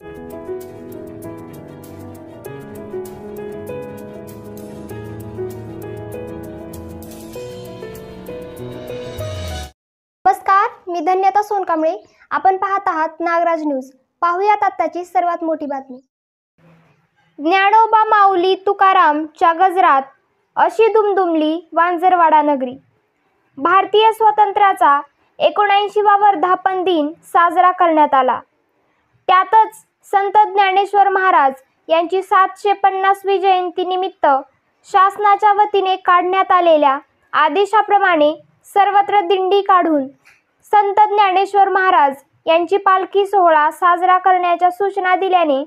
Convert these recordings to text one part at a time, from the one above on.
नमस्कार, मी धन्यता सोनकांबळे. आपण पाहत आहात नागराज न्यूज. पाहूयात आताची सर्वात मोठी बातमी. ज्ञानोबा माऊली तुकारामच्या गजरात अशी दुमदुमली वांजरवाडा नगरी. भारतीय स्वातंत्र्याचा 79वा वर्धापन दिन साजरा करण्यात आला. त्यातच संत ज्ञानेश्वर महाराज यांची 750वी जयंती निमित्त शासनाच्या वतीने काढण्यात आलेल्या आदेशाप्रमाणे सर्वत्र दिंडी काढून संत ज्ञानेश्वर महाराज यांची पालखी सोहळा साजरा करण्याच्या सूचना दिल्याने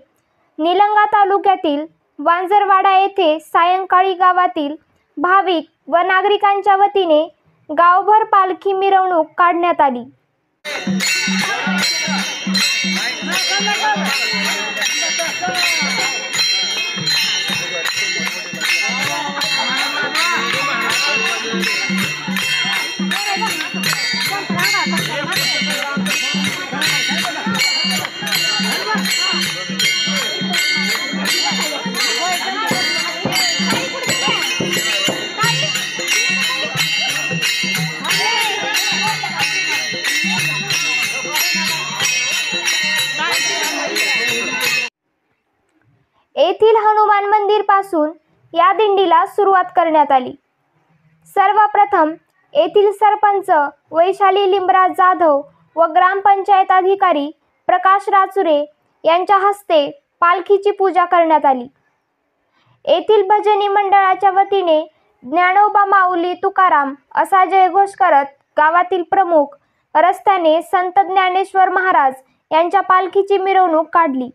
निलंगा तालुक्यातील वांजरवाडा येथे सायंकाळी गावातील भाविक व नागरिकांच्या वतीने गावभर पालखी मिरवणूक काढण्यात आली. येथील हनुमान मंदिर पासून या दिंडीला सुरुवात करण्यात आली. सर्वप्रथम येथील सरपंच वैशाली लिंबराज जाधव व ग्रामपंचायत अधिकारी प्रकाश राचुरे यांच्या हस्ते पालखीची पूजा करण्यात आली. येथील भजनी मंडळाच्या वतीने ज्ञानोबा माऊली तुकाराम असा जयघोष करत गावातील प्रमुख रस्त्याने संत ज्ञानेश्वर महाराज यांच्या पालखीची मिरवणूक काढली.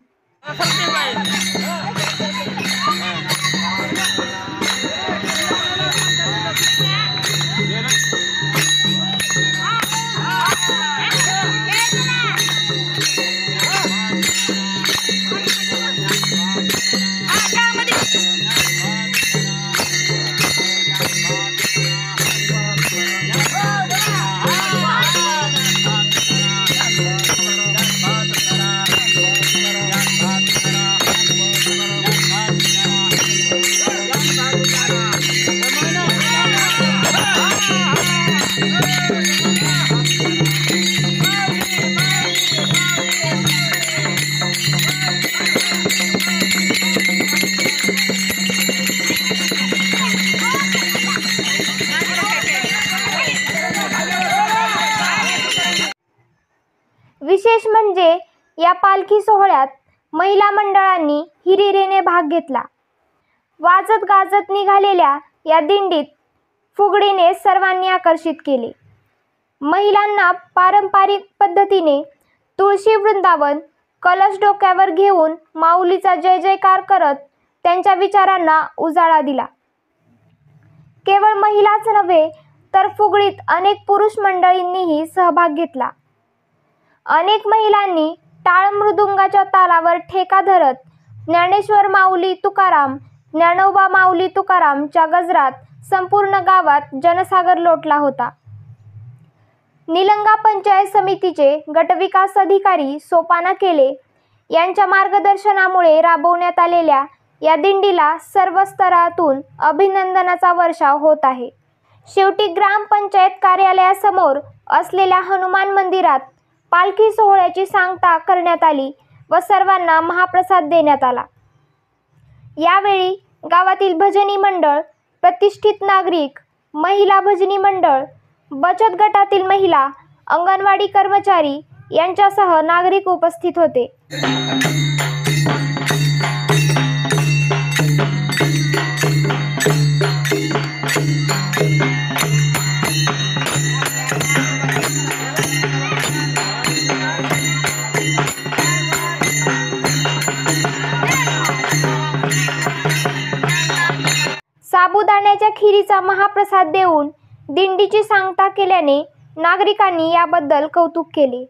विशेष म्हणजे या पालखी सोहळ्यात महिला मंडळांनी हिरिरीने भाग घेतला. वाजत गाजत निघालेल्या या दिंडीत फुगडीने सर्वांनी आकर्षित केले. महिलांना पारंपरिक पद्धतीने तुळशी वृंदावन कलश डोक्यावर घेऊन माऊलीचा जय जयकार करत त्यांच्या विचारांना उजाळा दिला. केवळ महिलाच नव्हे तर फुगडीत अनेक पुरुष मंडळींनीही सहभाग घेतला. अनेक महिलांनी टाळ मृदुंगाच्या तालावर ठेका धरत ज्ञानेश्वर माऊली तुकाराम, ज्ञानोबा माऊली तुकारामच्या गजरात संपूर्ण गावात जनसागर लोटला होता. निलंगा पंचायत समितीचे गटविकास अधिकारी सोपाना केले यांच्या मार्गदर्शनामुळे राबवण्यात आलेल्या या दिंडीला सर्व स्तरातून अभिनंदनाचा वर्षाव होत आहे. शेवटी ग्रामपंचायत कार्यालयासमोर असलेल्या हनुमान मंदिरात पालखी सोहळ्याची सांगता करण्यात आली व सर्वांना महाप्रसाद देण्यात आला. यावेळी गावातील भजनी मंडळ, प्रतिष्ठित नागरिक, महिला भजनी मंडळ, बचत गटातील महिला, अंगणवाडी कर्मचारी यांच्यासह नागरिक उपस्थित होते. साबुदाण्याच्या खिरीचा महाप्रसाद देऊन दिंडीची सांगता केल्याने नागरिकांनी याबद्दल कौतुक केले.